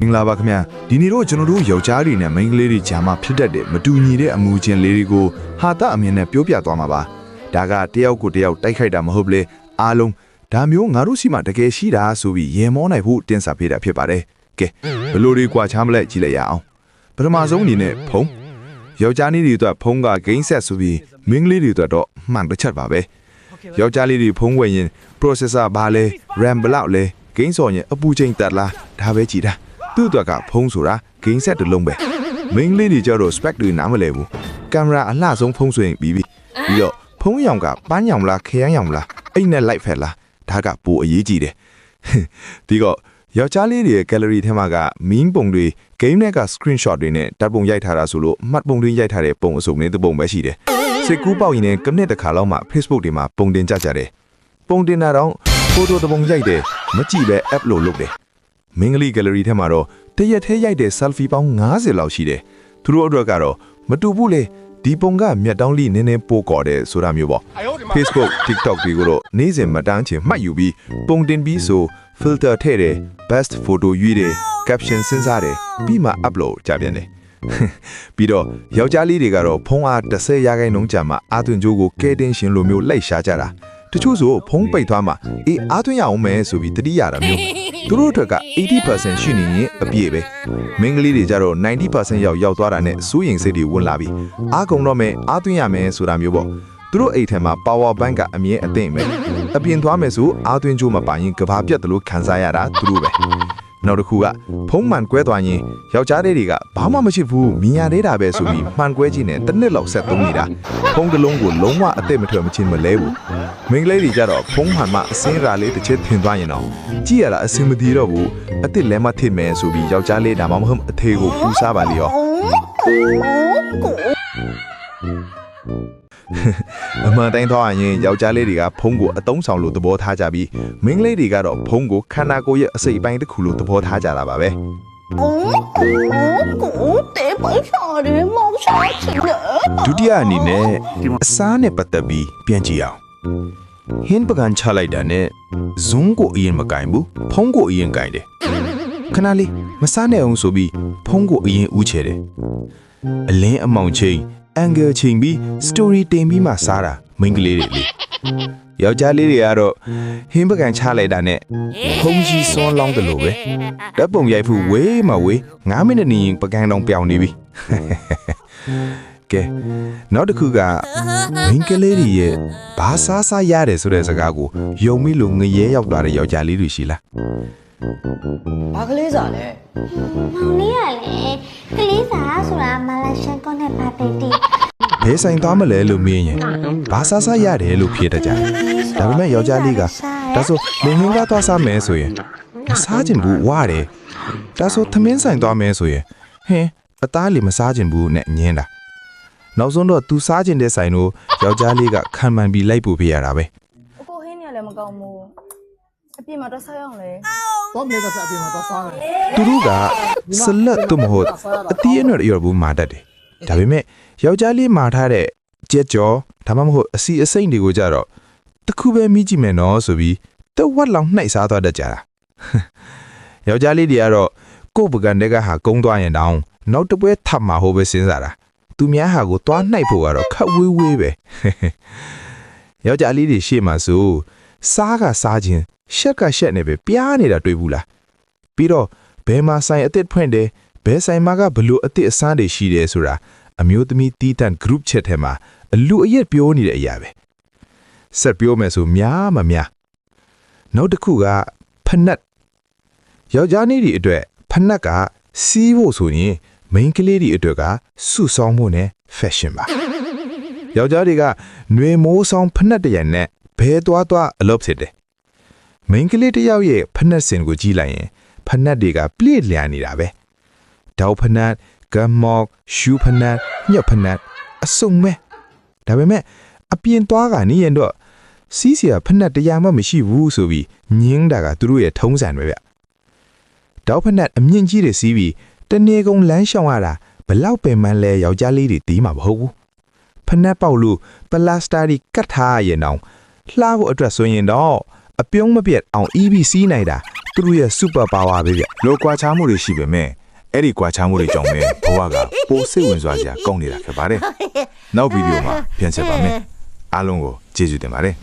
မင်္ဂလာပါခင်ဗျာဒီနေ့တော့ကျွန်တော်တို့ယောက်ျားတွေနဲ့မိန်းကလေးတွေဂျာမဖြစ်တတ်တဲ့မတူညီတဲ့အမူအကျင့်လေးတွေကိုဟာတာအမြင်နဲ့ပြောပြသွားမှာပါဒါကတယောက်ကိုတယောက်တိုက်ခိုက်တာမဟုတ်လေအားလုံးဒါမျိုးငါတို့စီမှာတကယ်ရှိတာဆိုပြီးရေမောနိုင်ဖို့တင်ဆက်ပေးတာဖြစ်ပါတယ်ကဲဘလို့တွေကွာချမ်းမလဲကြည့်လိုက်ရအောင်ပထမဆုံးအနေနဲ့ဖုန်းယောက်ျားလေးတွေအတွက်ဖုန်းကဂိမ်းဆက်ဆိုပြီးမိန်းကလေးတွေအတွက်တော့မှန်တစ်ချက်ပါပဲယောက်ျားလေးတွေဖုန်းဝယ်ရင် processor ဘာလဲ RAM ဘလောက်လဲဂိမ်းစော်ရင်အပူချိန်တက်လားဒါပဲကြည့်တာသူ့အတွက်ကဖုန်းဆိုတာဂိမ်းဆက်တစ်လုံးပဲမိန်းကလေးတွေကြတော့ spec တွေနားမလဲဘူးကင်မရာအလှဆုံးဖုန်းဆိုရင်ပြီးတော့ဖုန်းရောင်ကပန်းရောင်လားခရမ်းရောင်လားအိတ်နဲ့လိုက်ဖက်လားဒါကပိုအရေးကြီးတယ်ဒီကယောက်ျားလေးတွေရဲ့ gallery ထဲမှာက meme ပုံတွေ game နဲ့က screenshot တွေနဲ့ဓာတ်ပုံရိုက်ထားတာဆိုလို့မှတ်ပုံတွေရိုက်ထားတဲ့ပုံအစုံနဲ့တစ်ပုံပဲရှိတယ်စိတ်ကူးပေါက်ရင်လည်းကနစ်တစ်ခါလောက်မှ Facebook တွေမှာပုံတင်ကြတယ်ပုံတင်တာတော့ photo တစ်ပုံရိုက်တယ်မကြည့်ပဲ app လို့လုပ်တယ်မင်္ဂလိ gallery ထဲမှာတော့တရက်ထဲရိုက်တဲ့ selfie ပေါင်း90လောက်ရှိတယ်သူတို့အတွက်ကတော့မတူဘူးလေဒီပုံကမြတ်တောင်းလေးနည်းနည်းပို့ကော်တယ်ဆိုတာမျိုးပေါ့ Facebook TikTok တွေကိုတော့နေ့စဉ်မတန်းချင်မှတ်ယူပြီးပုံတင်ပြီးဆို filter ထည့်တယ် best photo ရွေးတယ် caption စဉ်းစားတယ်ပြီးမှ upload ကြပြန်တယ်ပြီးတော့ယောက်ျားလေးတွေကတော့ဖုန်းအား10ရာခိုင်နှုန်းကြာမှအာသွင်ကြိုးကိုကဲတင်ရှင်လိုမျိုးလိုက်ရှားကြတာတချို့ဆိုဖုန်းပိတ်သွားမှအေးအာသွင်းရအောင်မယ်ဆိုပြီးတတိရတာမျိုးသူတို့အတွက်က 80% ရှိနေရင်အပြည့်ပဲမင်္ဂလိတွေကြတော့ 90% ရောက်သွားတာနဲ့စိုးရင်စိတ်တွေဝင်လာပြီးအားကုန်တော့မယ်အာသွင်းရမယ်ဆိုတာမျိုးပေါ့သူတို့အိတ်ထဲမှာ power bank ကအမြဲအသိမ့်ပဲအပြင်သွားမယ်ဆိုအာသွင်းကြိုးမပါရင်ကဘာပြတ်တယ်လို့ခံစားရတာသူတို့ပဲနောက်တစ်ခုကဖုံးမှန်ကွဲသွားရင်ယောက်ျားလေးတွေကဘာမှမရှိဘူးမြင်ရသေးတာပဲဆိုပြီးမှန်ကွဲခြင်းနဲ့တစ်နှစ်လောက်ဆက်သုံးနေတာဖုံးတစ်လုံးကိုလုံးဝအသက်မထွက်မချင်းမလဲဘူးမိန်းကလေးတွေကြတော့ဖုံးမှန်မှအစင်းရာလေးတစ်ချက်ထင်သွားရင်တော့ကြည့်ရတာအစင်မတည်တော့ဘူးအသက်လဲမထစ်မယ်ဆိုပြီးယောက်ျားလေးဒါမှမဟုတ်အသေးကိုပူစားပါလေရောအမှန်တိုင်းသွားရင်ယောက်ျားလေးတွေကဖုံးကိုအတုံးဆောင်လို့သဘောထားကြပြီးမိန်းကလေးတွေကတော့ဖုံးကိုခန္ဓာကိုယ်ရဲ့အစိတ်အပိုင်းတစ်ခုလို့သဘောထားကြတာပါပဲဒုတိယအနေနဲ့အစားနဲ့ပတ်သက်ပြီးပြန်ကြည့်အောင်ဟင်းပကံချလိုက်တာနဲ့ဇုံးကိုအရင်မကင်ဘူးဖုံးကိုအရင်ကင်တယ်ခဏလေးမစားနဲ့အောင်ဆိုပြီးဖုံးကိုအရင်ဦးချယ်တယ်အလင်းအမောင်ချိန်angle ချိန်ပြီး story တင်ပြီးမှစားတာမိန်းကလေးတွေလေယောက်ျားလေးတွေကတော့ဟင်းပကံချလိုက်တာနဲ့ဖုံးကြီးစွန်းလောင်းတယ်လို့ပဲဓာတ်ပုံရိုက်ဖို့ဝေးမဝေး9မိနစ်နေရင်ပကံတောင်ပြောင်နေပြီကဲနောက်တစ်ခုကမိန်းကလေးတွေရဲ့ဘာစားစားရတယ်ဆိုတဲ့စကားကိုယုံမိလို့ငရဲရောက်သွားတဲ့ယောက်ျားလေးတွေရှိလားဘာကလေးစားလဲမောင်လေးကလည်းကလေးစားဆိုတာမလာရှန်ကောနဲ့ပါပတီဘယ်ဆိုင်သွားမလဲလို့မေးရင်ဘာစားစားရတယ်လို့ဖြေတတ်ကြတယ်ဒါပေမဲ့ယောက်ျားလေးကဒါဆိုလင်းဟင်းကားသွားစားမယ်ဆိုရင်မစားချင်ဘူးဝရတယ်ဒါဆိုသမင်းဆိုင်သွားမယ်ဆိုရင်ဟင်းအသားလေးမစားချင်ဘူးနဲ့ညင်းတာနောက်ဆုံးတော့ तू စားချင်တဲ့ဆိုင်တို့ယောက်ျားလေးကခံမှန်ပြီးလိုက်ပို့ပေးရတာပဲအကိုဟင်းနေလည်းမကောင်းဘူးအပြင်မှာတော့စားရအောင်လေတော့မြေတော့အပြင်မှာတော့စားတယ်သူတို့ကဆလတ်တို့မဟုတ်အတီးအနှော်ရော်ဘူးမာတတ်တယ်ဒါပေမဲ့ယောက်ျားလေးမာထားတဲ့ကြက်ကြောဒါမှမဟုတ်အစီအစိမ့်တွေကိုကြတော့တခုပဲမိကြည့်မယ်နော်ဆိုပြီးတဝက်လောက်နှိုက်စားသွားတတ်ကြတာယောက်ျားလေးတွေကတော့ကို့ပကံတဲ့ကဟာကုန်းသွားရင်တောင်နောက်တစ်ပွဲထပ်မှာဟိုပဲစဉ်းစားတာသူများဟာကိုသွားနှိုက်ဖို့ကတော့ခက်ဝေးဝေးပဲယောက်ျားလေးတွေရှေ့မှာဆိုစားကစားခြင်းရှက်ကရှက်နေပဲပြားနေတာတွေ့ဘူးလားပြီးတော့ဘယ်မှာဆိုင်အစ်စ်ဖွင့်တယ်ဘယ်ဆိုင်မှာကဘလို့အစ်စ်အစမ်းတွေရှိတယ်ဆိုတာအမျိုးသမီးတီးတန့် group chat ထဲမှာအလူအရက်ပြောနေတဲ့အရာပဲဆက်ပြောမယ်ဆိုများမများနောက်တစ်ခုကဖနက်ယောက်ျားလေးတွေအတွက်ဖနက်ကစီးဖို့ဆိုရင်မိန်းကလေးတွေအတွက်ကစုဆောင်းဖို့နဲ့ fashion ပါယောက်ျားတွေကຫນွေမိုးဆောင်ဖနက်တရံနဲ့ဘဲသွားအလုပ်ဖြစ်တယ်မိန်းကလေးတစ်ယောက်ရဲ့ဖနက်စင်ကိုကြည့်လိုက်ရင်ဖနက်တွေကပြည့်လျာနေတာပဲတောက်ဖနက်ဂမ်မော့ရှူးဖနက်ညက်ဖနက်အစုံပဲဒါပေမဲ့အပြင်သွားကနေရင်တော့စီးစရာဖနက်တရားမှမရှိဘူးဆိုပြီးညင်းတာကသူတို့ရဲ့ထုံးစံပဲဗျတောက်ဖနက်အမြင့်ကြီးတွေစီးပြီးတနေကုန်လမ်းရှောင်ရတာဘလောက်ပင်မလဲယောက်ျားလေးတွေတီးမှာမဟုတ်ဘူးဖနက်ပေါက်လို့ပလတ်စတာတွေကတ်ထားရင်တော့လှဖို့အတွက်ဆိုရင်တော့အပြုံးမပြတ်အောင် EBC နိုင်တာ သူတို့ရဲ့ super power ပဲဗျလောကွာချားမှုတွေရှိပေမဲ့အဲ့ဒီကွာချားမှုတွေကြောင့်ပဲဘဝကပိုစိတ်ဝင်စားစရာကောင်းနေတာဖြစ်ပါတယ်နောက်ဗီဒီယိုမှာပြန်ဆက်ပါမယ်အားလုံးကိုကျေးဇူးတင်ပါတယ်